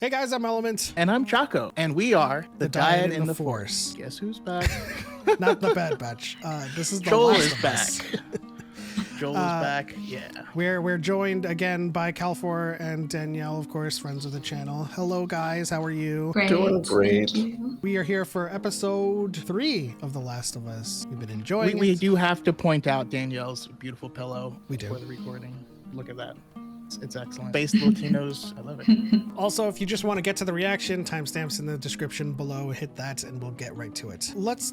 Hey guys, I'm Element. And I'm Choco, and we are the DYAD in the Force. Guess who's back? Not the Bad Batch. This is the Joel Last is of back. Us. Joel is back. Yeah. We're joined again by Calfor and Danielle, of course, friends of the channel. Hello guys, how are you? Great. Doing great. Thank you. We are here for episode 3 of The Last of Us. We've been enjoying We it. do have to point out Danielle's beautiful pillow We do. for the recording. Look at that. It's excellent. Based Latinos, I love it. Also, if you just want to get to the reaction, timestamps in the description below. Hit that and we'll get right to it. Let's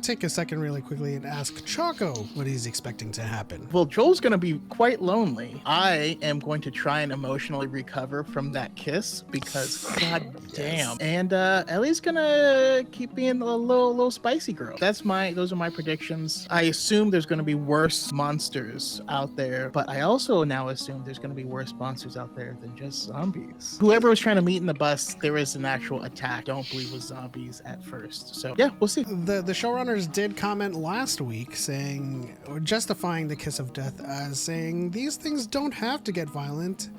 take a second really quickly and ask Choco what he's expecting to happen. Well, Joel's going to be quite lonely. I am going to try and emotionally recover from that kiss because god damn. And Ellie's going to keep being a little spicy girl. Those are my predictions. I assume there's going to be worse monsters out there, but I also now assume there's going to be worse monsters out there than just zombies. Whoever was trying to meet in the bus, there is an actual attack. Don't believe it was zombies at first. So yeah, we'll see. The showrunners did comment last week saying, or justifying the kiss of death as saying, these things don't have to get violent.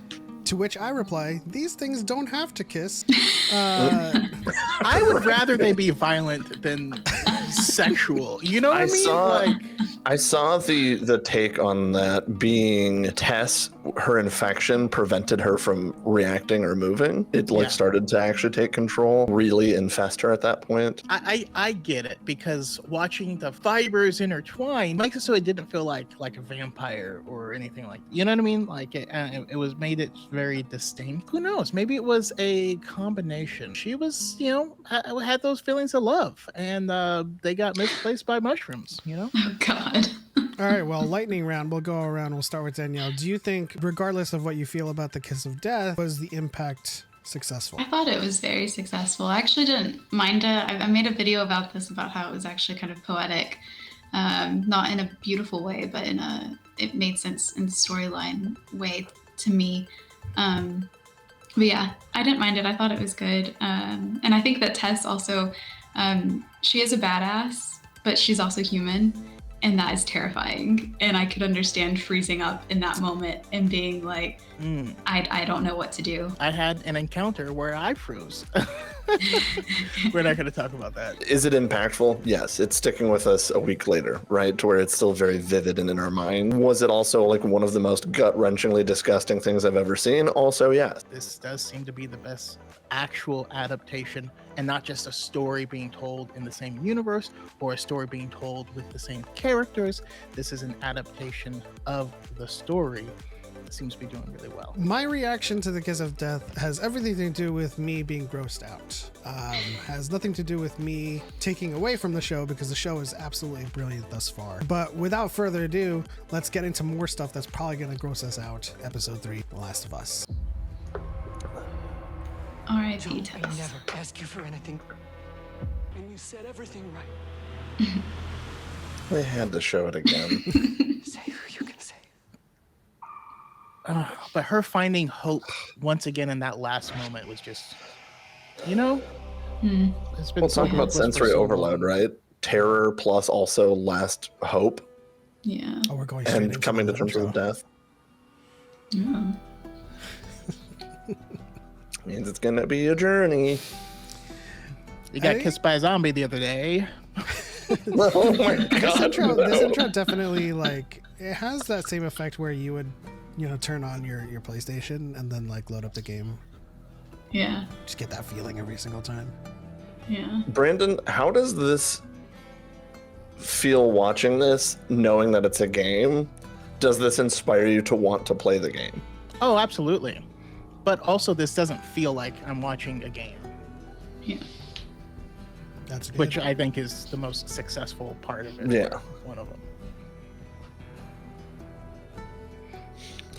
To which I reply, these things don't have to kiss. I would rather they be violent than sexual. You know what I mean? I saw the take on that being Tess, her infection prevented her from reacting or moving. It started to actually take control, really infest her at that point. I get it, because watching the fibers intertwine makes it so it didn't feel like a vampire or anything like, you know what I mean? Like it was made it very distinct. Who knows? Maybe it was a combination. She was, had those feelings of love, and they got misplaced by mushrooms, Oh, God. All right, well, lightning round. We'll go around. We'll start with Danielle. Do you think, regardless of what you feel about the kiss of death, was the impact successful? I thought it was very successful. I actually didn't mind it. I made a video about this, about how it was actually kind of poetic. Not in a beautiful way, but it made sense in the storyline way to me. But yeah, I didn't mind it. I thought it was good. And I think that Tess also, she is a badass, but she's also human. And that is terrifying. And I could understand freezing up in that moment and being like, I don't know what to do. I had an encounter where I froze. We're not going to talk about that. Is it impactful? Yes, it's sticking with us a week later, right? To where it's still very vivid and in our mind. Was it also like one of the most gut-wrenchingly disgusting things I've ever seen? Also, yes. This does seem to be the best actual adaptation, and not just a story being told in the same universe or a story being told with the same characters. This is an adaptation of the story. It seems to be doing really well. My reaction to the kiss of death has everything to do with me being grossed out. Has nothing to do with me taking away from the show, because the show is absolutely brilliant thus far. But without further ado, let's get into more stuff that's probably going to gross us out. Episode 3, The Last of Us. R.I.P. I Tess. never ask you for anything, and you said everything right. They had to show it again. Say who you can say. But her finding hope once again in that last moment was just, it's been Well, talk about sensory overload, right? Terror plus also last hope, Yeah. Oh, we're going straight and into coming the to terms intro. with death. Yeah. Means it's gonna be a journey. You got kissed by a zombie the other day. Oh my This god! intro definitely, it has that same effect where you would, turn on your PlayStation and then load up the game. Yeah. Just get that feeling every single time. Yeah. Brandon, how does this feel watching this, knowing that it's a game? Does this inspire you to want to play the game? Oh, absolutely. But also, this doesn't feel like I'm watching a game, Yeah. That's good. which I think is the most successful part of it. Yeah. One of them.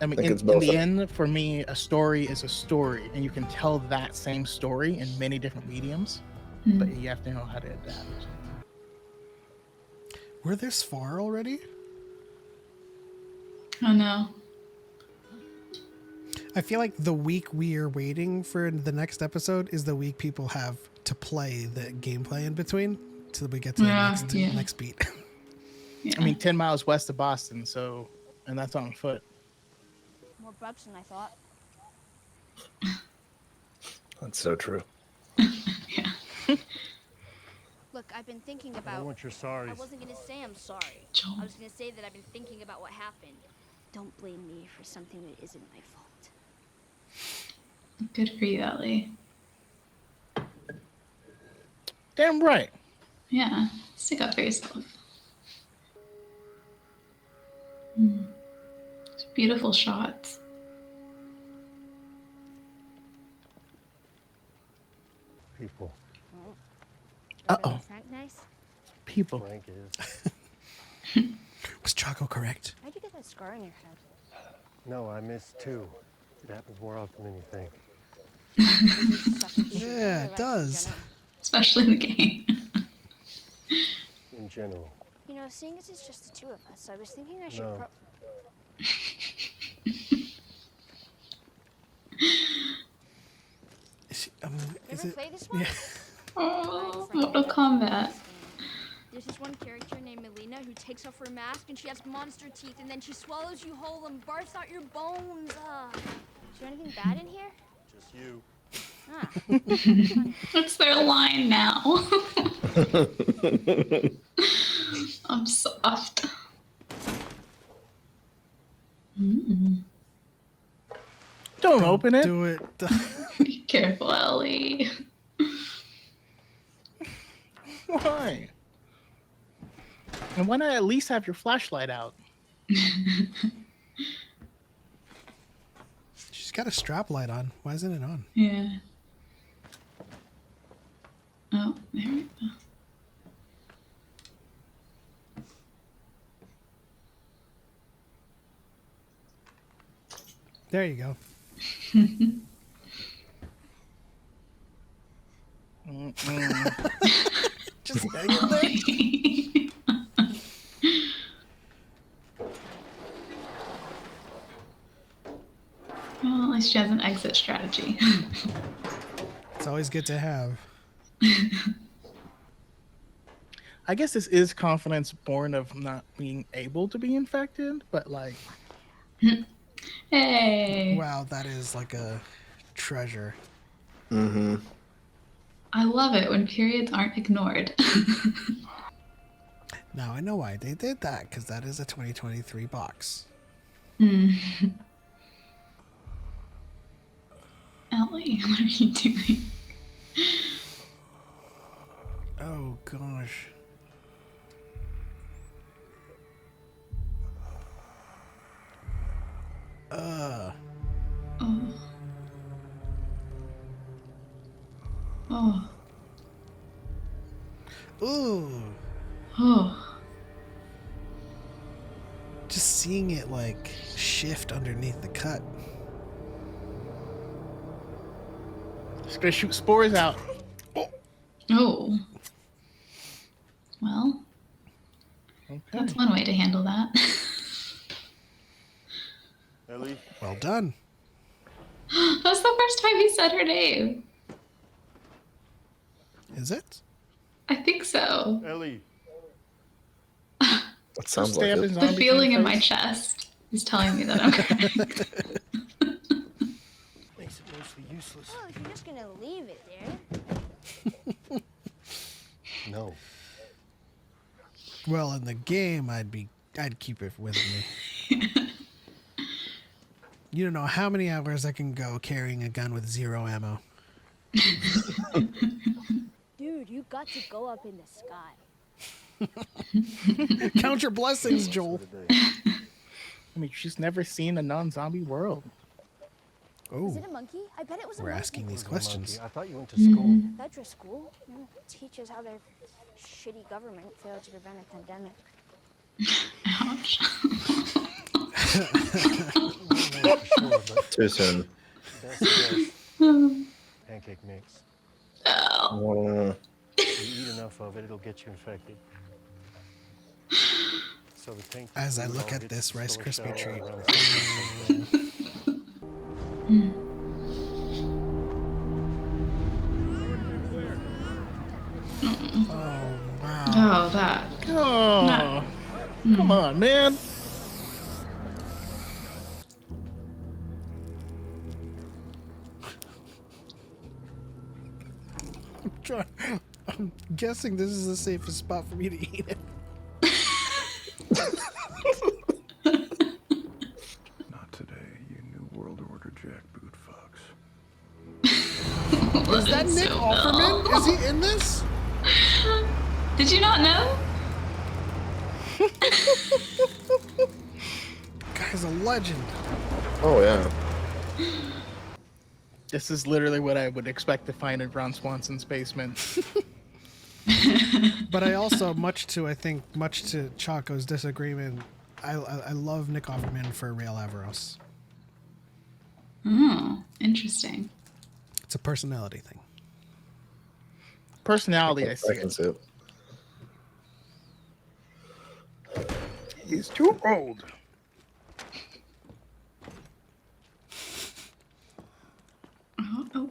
I mean, think it's in both. the end, for me, a story is a story, and you can tell that same story in many different mediums, but you have to know how to adapt. We're this far already? Oh, no. I feel like the week we are waiting for the next episode is the week people have to play the gameplay in between, so that we get to the next beat. Yeah. I mean, 10 miles west of Boston, and that's on foot. More bucks than I thought. That's so true. Yeah. Look, I've been thinking I don't about. want your sorries. I wasn't gonna say I'm sorry. Joel. I was gonna say that I've been thinking about what happened. Don't blame me for something that isn't my fault. Good for you, Ellie. Damn right. Yeah. Stick up for yourself. Mm. It's beautiful shots. People. Uh-oh. Frank nice? People. Frank is. Was Choco correct? How'd you get that scar on your head? No, I missed too. It happens more often than you think. Yeah, it does. Especially in the game. In general. You know, seeing as it's just the two of us, I was thinking I should No. Is Ever it? play this one? Yeah. Oh, Mortal Kombat. There's this one character named Melina who takes off her mask and she has monster teeth and then she swallows you whole and barfs out your bones. Is there anything bad in here? Just you. Ah. What's their line now? I'm soft. Don't open it. Do it. Be careful, Ellie. Why? And why not at least have your flashlight out? She's got a strap light on. Why isn't it on? Yeah. Oh, there we go. There you go. Just hang in there. Well, at least she has an exit strategy. It's always good to have. I guess this is confidence born of not being able to be infected, but like, Hey. Wow, that is like a treasure. Mm-hmm. I love it when periods aren't ignored. Now I know why they did that, because that is a 2023 box. Ellie, what are you doing? Oh gosh. Oh. Oh. Ooh. Oh. Just seeing it like shift underneath the cut. just gonna shoot spores out. Oh. Well, Okay. that's one way to handle that. Ellie? Well done. That's the first time he said her name. Is it? I think so. Ellie? That sounds like Stab it. his The zombie feeling in face. my chest is telling me that I'm correct. Makes it mostly useless. Well, if you're just gonna leave it there. No. Well, in the game, I'd keep it with me. You don't know how many hours I can go carrying a gun with 0 ammo. Dude, you got to go up in the sky. Count your blessings, Joel. I mean, she's never seen a non-zombie world. Was Oh, it a monkey? I bet it was a we're monkey. asking these It was a questions. monkey. I thought you went to school. Fedra school teaches how their shitty government failed to prevent a pandemic. Ouch. I don't know for sure, but Too soon. best guess, pancake mix. Oh, If you eat enough of it, it'll get you infected. So the tank As I food look all at gets this Rice stored Krispie shelves treat. around the same Oh, wow. Oh, that. Oh, come on, man. I'm guessing this is the safest spot for me to eat it. Not today, you New World Order jackboot fucks. Is that Nick Offerman? Is he in this? Did you not know? Guy's a legend. Oh yeah. This is literally what I would expect to find in Ron Swanson's basement. But I also, much to Choco's disagreement, I love Nick Offerman for Real Averos. Oh, interesting. It's a personality thing. Personality, I see. I can see it. He's too old. Oh.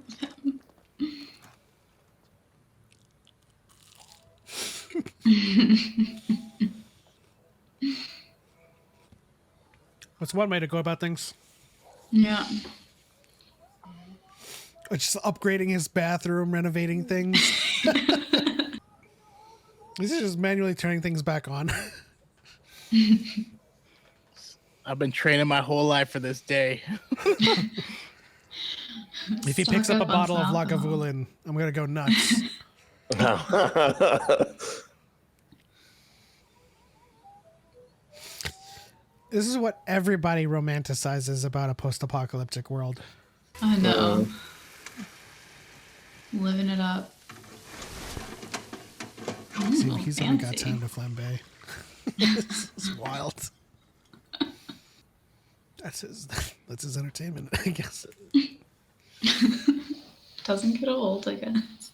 What's one way to go about things? Yeah. Just upgrading his bathroom, renovating things. This is just manually turning things back on. I've been training my whole life for this day. If he picks up a bottle of Lagavulin, I'm going to go nuts. This is what everybody romanticizes about a post-apocalyptic world. I know. Living it up. See, Ooh, he's only got fancy. time to flambe. This is wild. That's his entertainment, I guess. Doesn't get old, I guess.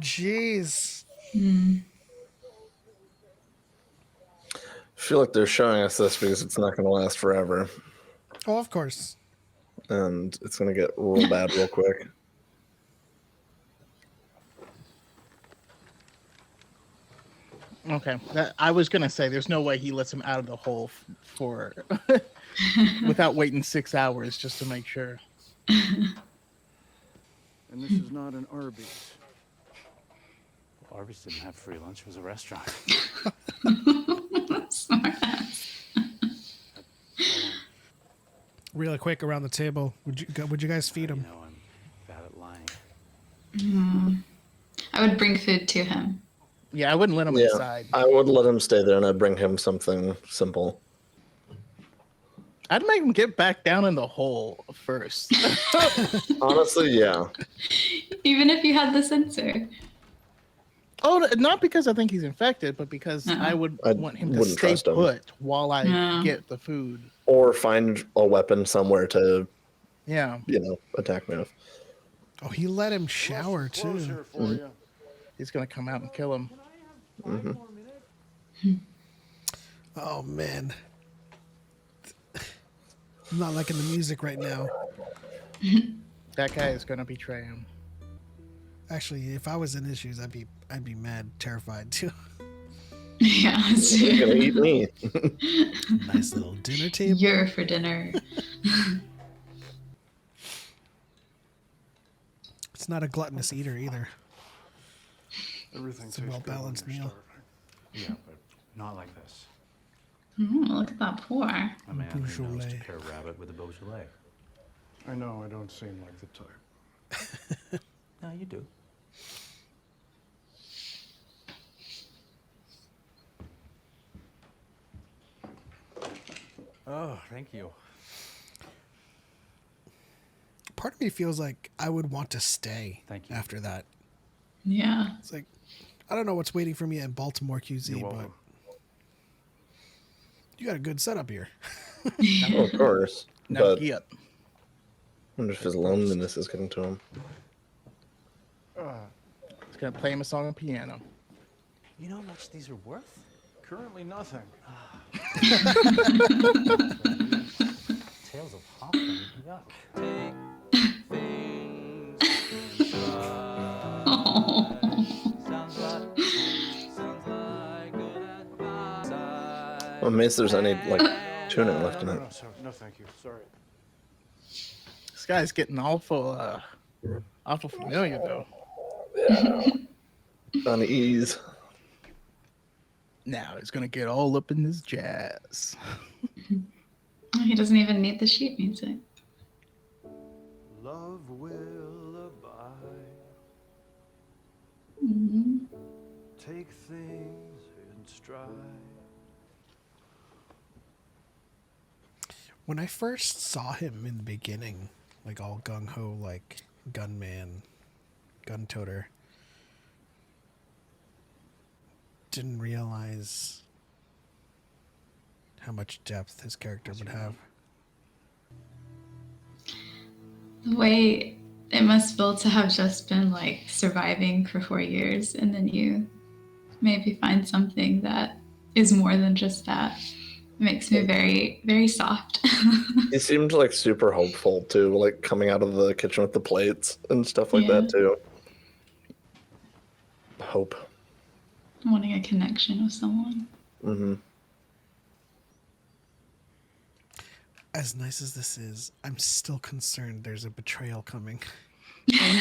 Jeez. I feel like they're showing us this because it's not going to last forever, Oh, of course. and it's going to get real bad real quick. Okay. I was going to say, there's no way he lets him out of the hole for without waiting 6 hours just to make sure. And this is not an Arby's. Arby's didn't have free lunch. It was a restaurant. Smart ass. Really quick around the table. Would you guys feed You him? know, I'm bad at lying. I would bring food to him. Yeah, I wouldn't let him Yeah, inside. I would let him stay there, and I'd bring him something simple. I'd make him get back down in the hole first. Honestly, yeah. Even if you had the sensor. Oh, not because I think he's infected, but because Uh-uh. I would I want him to wouldn't stay trust him. put while I No. get the food. Or find a weapon somewhere to, Yeah, attack me with. Oh, he let him shower Close too. here for you. he's gonna come out and kill him. Oh man. I'm not liking the music right now. That guy is gonna betray him. Actually, if I was in his shoes, I'd be mad, terrified too. Yeah. He's gonna eat me. Nice little dinner table. You're for dinner. It's not a gluttonous eater either. Everything It's a tastes well-balanced good when meal. you're Yeah, but not like this. Ooh, look at that pour. A man who knows to Beaujolais. pair rabbit with a Beaujolais. starving. I know I don't seem like the type. No, you do. Oh, thank you. Part of me feels like I would want to stay Thank you. after that. Yeah. It's like, I don't know what's waiting for me at Baltimore QZ, You're but welcome. you got a good setup here. Oh, of course. Now But get up. I wonder if his loneliness is getting to him. He's gonna play him a song on piano. You know how much these are worth? Currently nothing. Tales of Hoffman. Yuck. I'm amazed there's any tuning left in it. No, thank you. Sorry. This guy's getting awful familiar though. Yeah. Unease. Now he's gonna get all up in this jazz. He doesn't even need the sheet music. Love will abide. Mm-hmm. Take things in stride. When I first saw him in the beginning, like all gung-ho, like gunman, gun toter, didn't realize how much depth his character would have. The way it must feel to have just been like surviving for 4 years, and then you maybe find something that is more than just that. It makes me very, very soft. He seemed like super hopeful too, like coming out of the kitchen with the plates and stuff like that too. Hope. Wanting a connection with someone. Mm-hmm. As nice as this is, I'm still concerned there's a betrayal coming.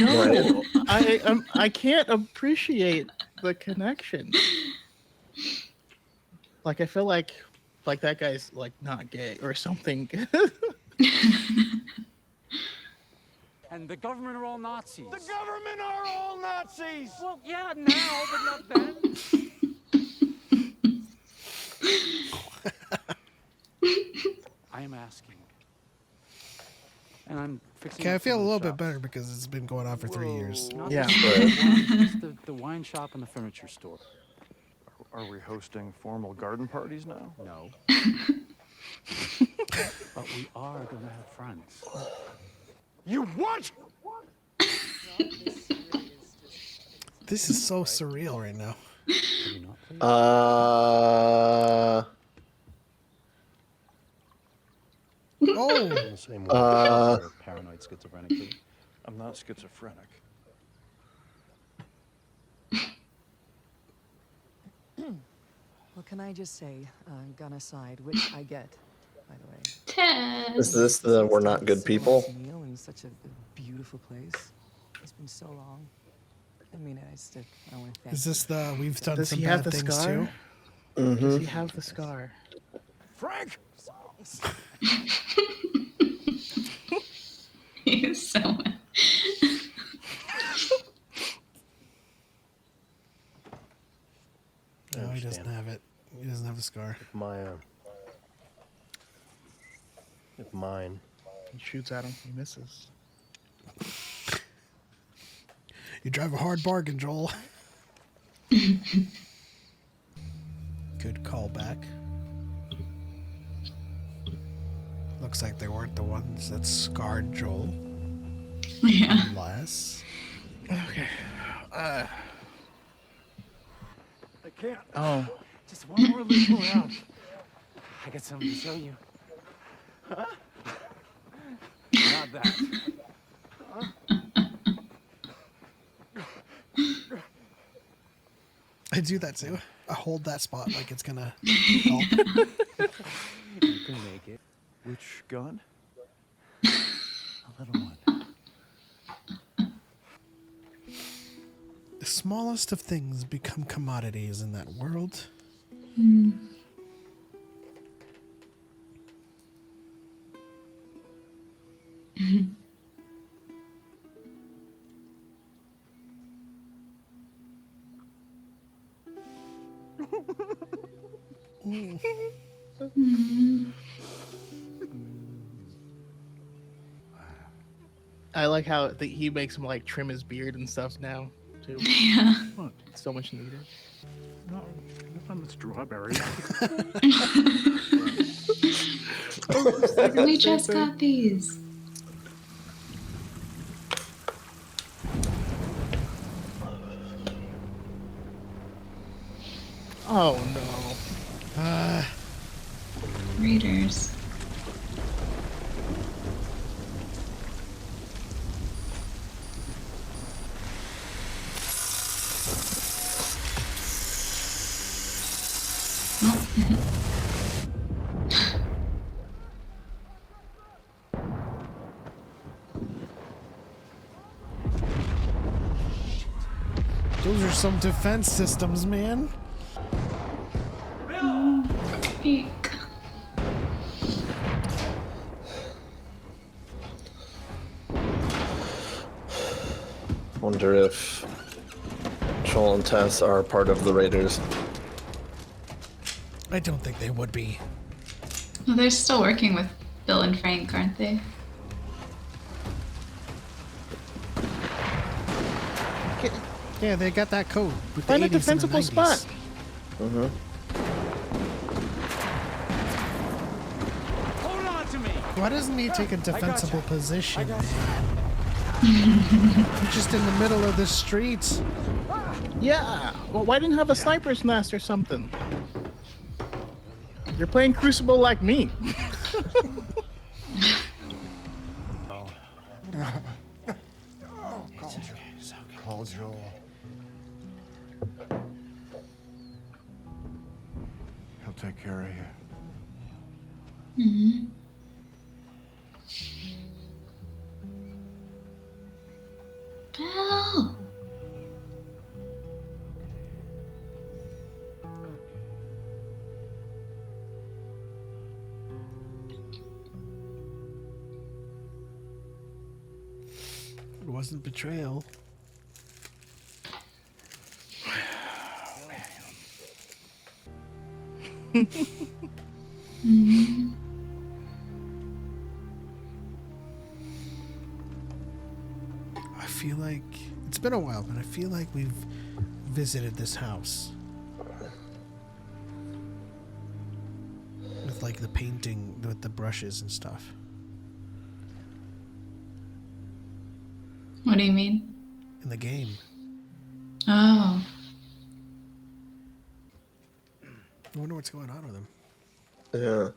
No, I can't appreciate the connection. Like I feel like that guy's like not gay or something. And the government are all Nazis. The government are all Nazis! Well, yeah, now, but not then. I am asking. And I'm fixing. Okay, I feel a little bit shops. better because it's been going on for 3 years. Not Yeah. the wine shop and the furniture store. Are we hosting formal garden parties now? No. But we are going to have friends. You what? This is so surreal right now. Can you not, please? Oh, In the same way, you're paranoid schizophrenic too. I'm not schizophrenic. Well, can I just say, gun aside, which I get, by the way. Ted. Is this the we're not good people? Meal in such a beautiful place. It's been so long. I mean, I want to thank is this the we've done Does some he have bad the things scar? too? Mm-hmm. Does he have the scar? Frank! He is so mad. No, he doesn't have it. He doesn't have the scar. If mine. He shoots at him. He misses. You drive a hard bargain, Joel. Good callback. Looks like they weren't the ones that scarred Joel. Yeah. Unless. Okay. I can't. Oh. Just one more loop around. I got something to show you. Huh? Not that. Huh? I do that too. I hold that spot like it's gonna help. You can make it. Which gun? A little one. The smallest of things become commodities in that world. I like how he makes him like trim his beard and stuff now too. Yeah. It's so much needed. No, I'm a strawberry. We just got these. Oh no. Readers. Those are some defense systems, man. Eek. Wonder if Joel and Tess are part of the Raiders. I don't think they would be. Well, they're still working with Bill and Frank, aren't they? Yeah, they got that code. With Find the a 80s and the defensible 90s. spot. Mm-hmm. Hold on to me. Why doesn't he take a defensible position, man? He's just in the middle of the street. Yeah. Well, why didn't you have a sniper's nest or something? You're playing Crucible like me. Call Joel. He'll take care of you. Mm-hmm. Bill! It wasn't betrayal. Mm-hmm. I feel like it's been a while, but I feel like we've visited this house with like the painting with the brushes and stuff. What do you mean? In the game. Oh. I wonder what's going on with him. Yeah.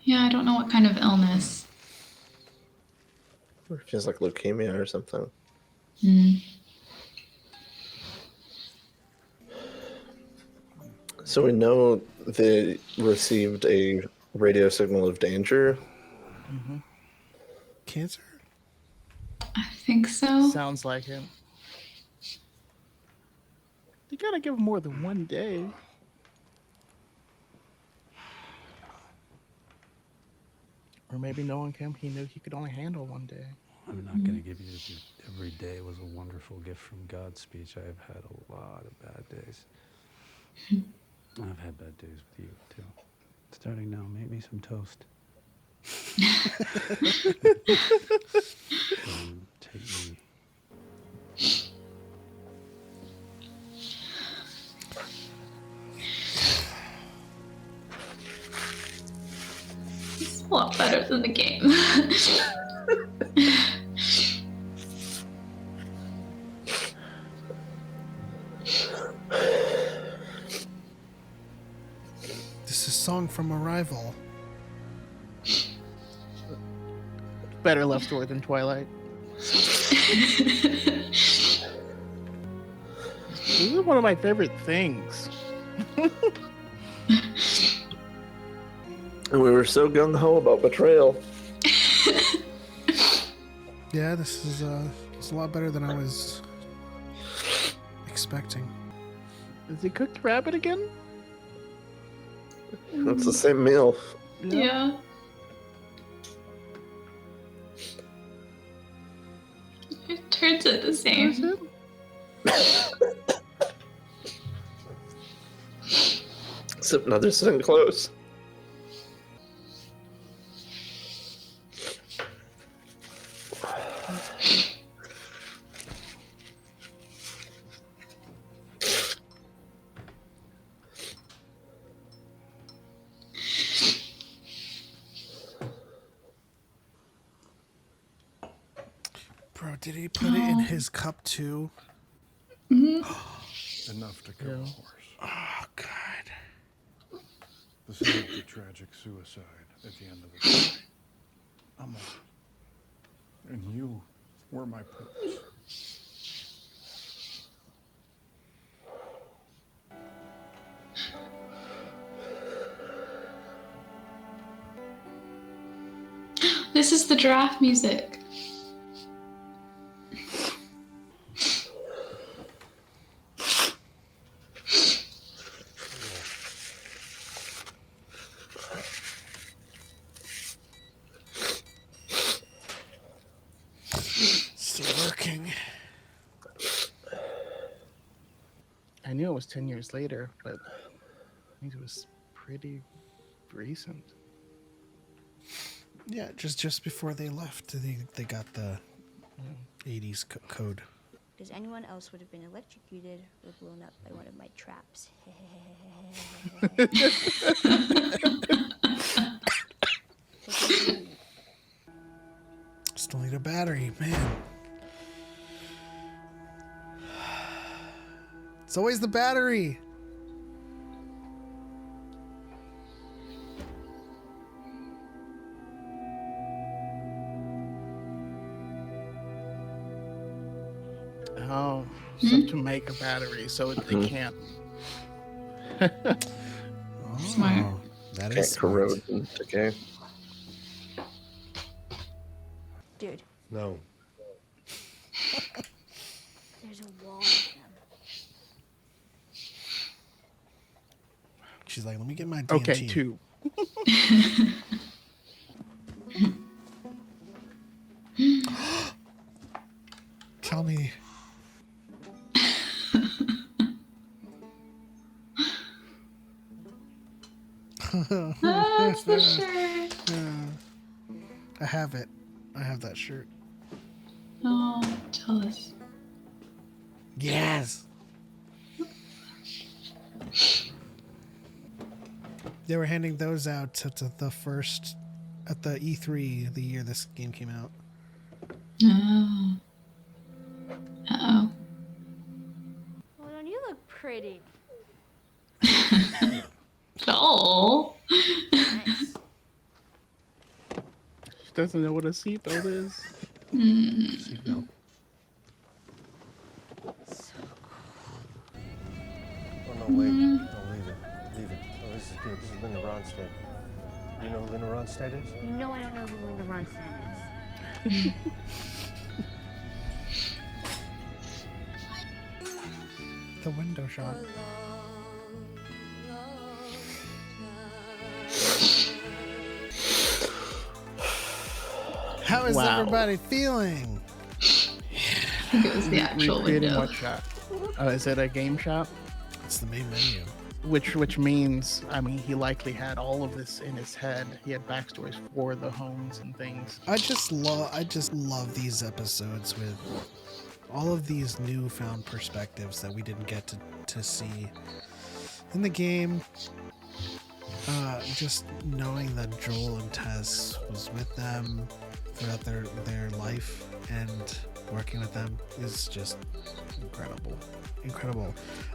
Yeah, I don't know what kind of illness. Or if he has like leukemia or something. Mm. So we know they received a radio signal of danger. Mm-hmm. Cancer? I think so. Sounds like him. You gotta give him more than one day. Or maybe knowing him, he knew he could only handle one day. I'm not going to give you the every day was a wonderful gift from God speech. I've had a lot of bad days. I've had bad days with you, too. Starting now, make me some toast. Take me. It's a lot better than the game. This is Song from Arrival. Better love story than Twilight. This is one of my favorite things. And we were so gung-ho about betrayal. Yeah, this is it's a lot better than I was expecting. Is he cooked rabbit again? It's the same meal. Yeah. It turns out the same. Except now they're sitting close. Bro, did he put it in his cup too? Mm-hmm. Enough to kill a horse. Oh, God. The scene of the tragic suicide at the end of the day. I'm a... And you were my purpose. This is the giraffe music. it was 10 years later, but I think it was pretty recent. Yeah, just before they left, they got the 80s code. Because anyone else would have been electrocuted or blown up by one of my traps. Still need a battery, man. It's always the battery. Oh, stuff to make a battery so they can't. Smart. That Can't is smart. corrode and decay. Dude, No. there's a wall of them. She's like, let me get my DMT. Okay, 2. Tell me. That's the shirt. I have it. I have that shirt. Oh, jealous. Yes. They were handing those out to the first at the E3 the year this game came out. Oh. Uh-oh. Well, don't you look pretty? Oh. Nice. She doesn't know what a seatbelt is. Seatbelt. Oh, no, wait. No, leave it. Leave it. Oh, this is good. This is Linda Ronstadt. You know who Linda Ronstadt is? You know I don't know who Linda Ronstadt is. The window shot. How is Wow. everybody feeling? I think it was the actual Recreating window. what shot? Oh, is it a game shop? It's the main menu. Which means, I mean, he likely had all of this in his head. He had backstories for the homes and things. I just love these episodes with all of these newfound perspectives that we didn't get to see in the game. Just knowing that Joel and Tess was with them throughout their life and working with them is just incredible.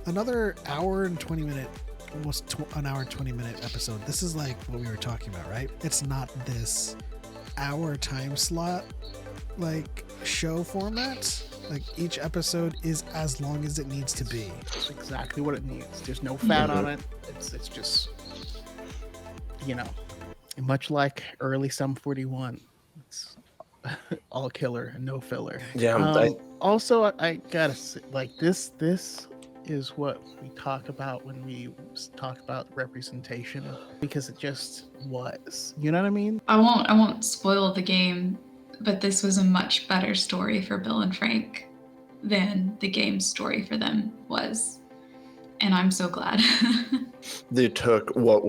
Another hour and 20 minute, almost an hour and 20 minute episode. This is like what we were talking about, right? It's not this hour time slot like show format. Like each episode is as long as it needs to be. That's exactly what it needs. There's no fat on it. It's just, you know, much like early Sum 41. It's all killer and no filler. Yeah. Also, I gotta say, like this is what we talk about when we talk about representation, because it just was. You know what I mean? I won't spoil the game, but this was a much better story for Bill and Frank than the game story for them was. And I'm so glad. They took what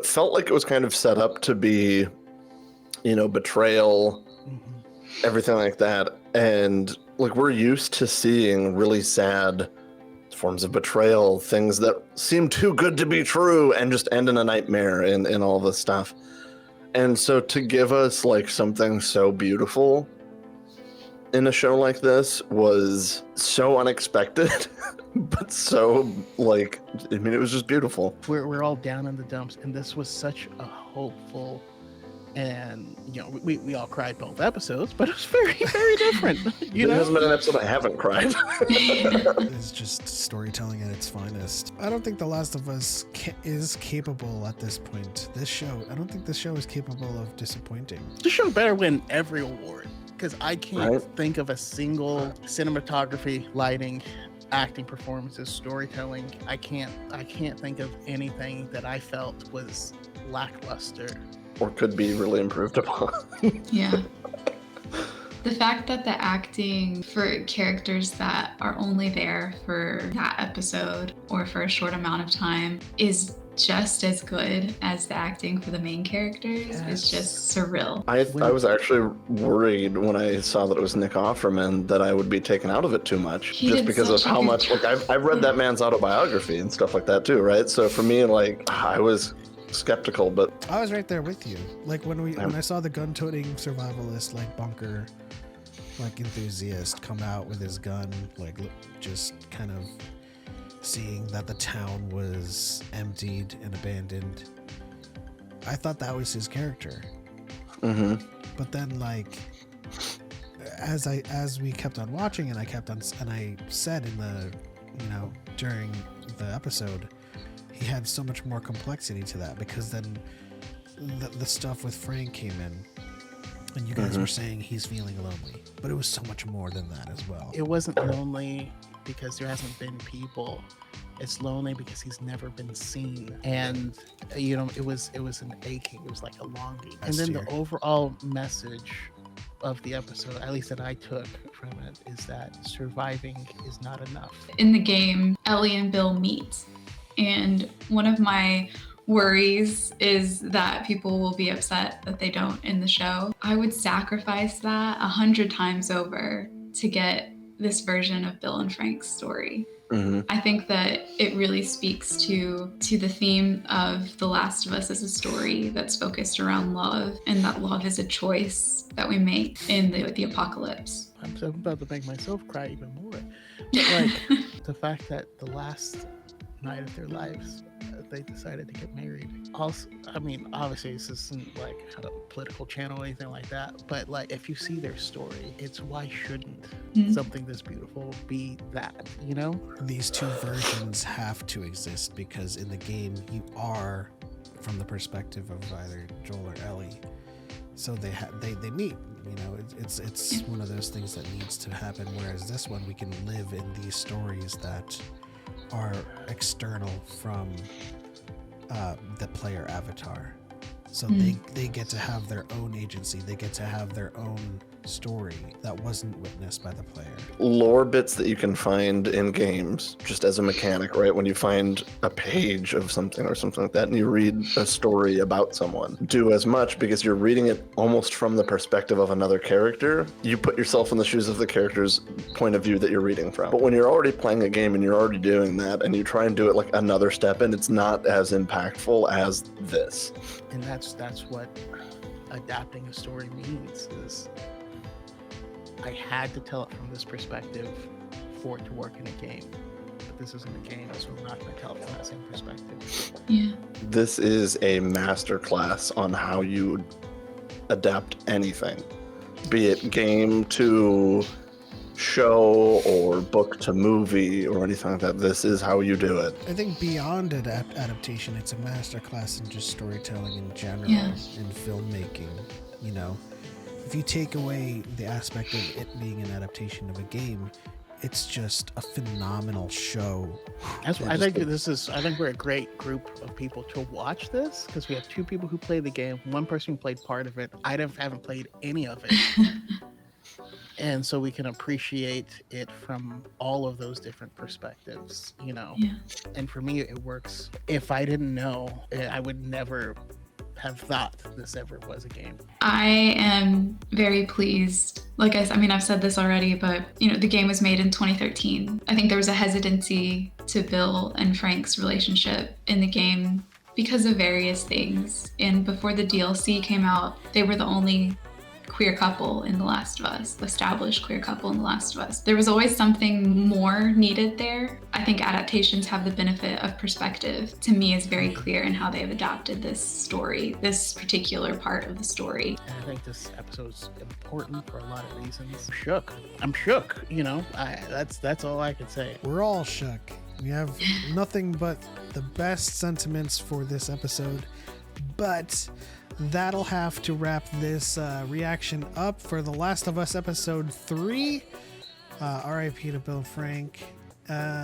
felt like it was kind of set up to be, you know, betrayal, everything like that. And like, we're used to seeing really sad forms of betrayal, things that seem too good to be true and just end in a nightmare and all this stuff. And so to give us like something so beautiful in a show like this was so unexpected, but so like, I mean, it was just beautiful. We're all down in the dumps, and this was such a hopeful, and you know, we all cried both episodes, but it was very, very different. You There know, hasn't been an episode I haven't cried. It's just storytelling at its finest. I don't think The Last of Us is capable at this point. I don't think this show is capable of disappointing. this show better win every award, because I can't Right. think of a single cinematography, lighting, acting, performances, storytelling. I can't think of anything that I felt was lackluster. Or could be really improved upon. Yeah. The fact that the acting for characters that are only there for that episode or for a short amount of time is just as good as the acting for the main characters is just surreal. I was actually worried when I saw that it was Nick Offerman that I would be taken out of it too much, just because of how much. Like I've read that man's autobiography and stuff like that too, right? So for me, like I was skeptical, but I was right there with you. Like when I saw the gun-toting survivalist, like bunker, like enthusiast come out with his gun, like just kind of seeing that the town was emptied and abandoned. I thought that was his character. Mm-hmm. But then, like, as we kept on watching, and I said in the, during the episode, he had so much more complexity to that, because then the stuff with Frank came in, and you guys were saying he's feeling lonely, but it was so much more than that as well. It wasn't lonely because there hasn't been people. It's lonely because he's never been seen, and it was an aching. It was like a longing. And then the overall message of the episode, at least that I took from it, is that surviving is not enough. In the game, Ellie and Bill meet, and one of my worries is that people will be upset that they don't in the show. I would sacrifice that 100 times over to get this version of Bill and Frank's story. I think that it really speaks to the theme of The Last of Us as a story that's focused around love, and that love is a choice that we make in the apocalypse. I'm about to make myself cry even more. But like the fact that the last night of their lives, they decided to get married. Also, I mean, obviously this isn't like a political channel or anything like that, but like if you see their story, it's why shouldn't something this beautiful be that, These two versions have to exist, because in the game you are from the perspective of either Joel or Ellie, so they meet. It's one of those things that needs to happen, whereas this one we can live in these stories that are external from the player avatar, so they get to have their own agency, they get to have their own story that wasn't witnessed by the player. Lore bits that you can find in games, just as a mechanic, right? When you find a page of something or something like that and you read a story about someone, do as much, because you're reading it almost from the perspective of another character. You put yourself in the shoes of the character's point of view that you're reading from. But when you're already playing a game and you're already doing that, and you try and do it like another step in, it's not as impactful as this. And that's what adapting a story means, is I had to tell it from this perspective for it to work in a game. But this isn't a game, so I'm not going to tell it from that same perspective. Yeah. This is a masterclass on how you adapt anything, be it game to show or book to movie or anything like that. This is how you do it. I think beyond adaptation, it's a masterclass in just storytelling in general, in filmmaking. If you take away the aspect of it being an adaptation of a game, it's just a phenomenal show. That's what I think. I think we're a great group of people to watch this, because we have two people who play the game, one person who played part of it. I haven't played any of it. And so we can appreciate it from all of those different perspectives, And for me, it works. If I didn't know, I would never have thought this ever was a game. I am very pleased. Like I've said this already, but the game was made in 2013. I think there was a hesitancy to Bill and Frank's relationship in the game because of various things. And before the DLC came out, they were the only queer couple in The Last of Us, established queer couple in The Last of Us. There was always something more needed there. I think adaptations have the benefit of perspective. To me, is very clear in how they've adapted this story, this particular part of the story. And I think this episode's important for a lot of reasons. I'm shook. That's all I can say. We're all shook. We have nothing but the best sentiments for this episode, but that'll have to wrap this reaction up for The Last of Us episode 3. RIP to Bill and Frank.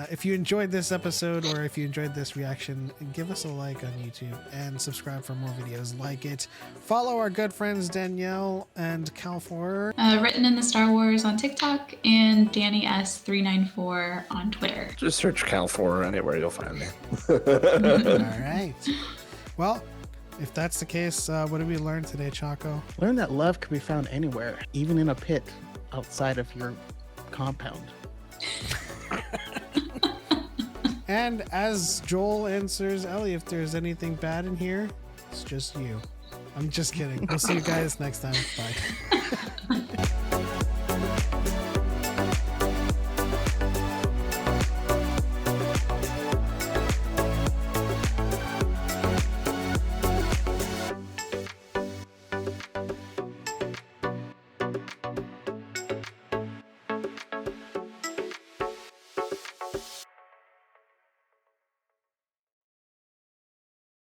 If you enjoyed this episode or if you enjoyed this reaction, give us a like on YouTube and subscribe for more videos like it. Follow our good friends Danielle and Calfor. Written in the Star Wars on TikTok and Danny S394 on Twitter. Just search Calfor anywhere, you'll find me. All right. Well, if that's the case, what did we learn today, Choco? Learn that love can be found anywhere, even in a pit outside of your compound. And as Joel answers Ellie, if there's anything bad in here, it's just you. I'm just kidding. We'll see you guys next time. Bye.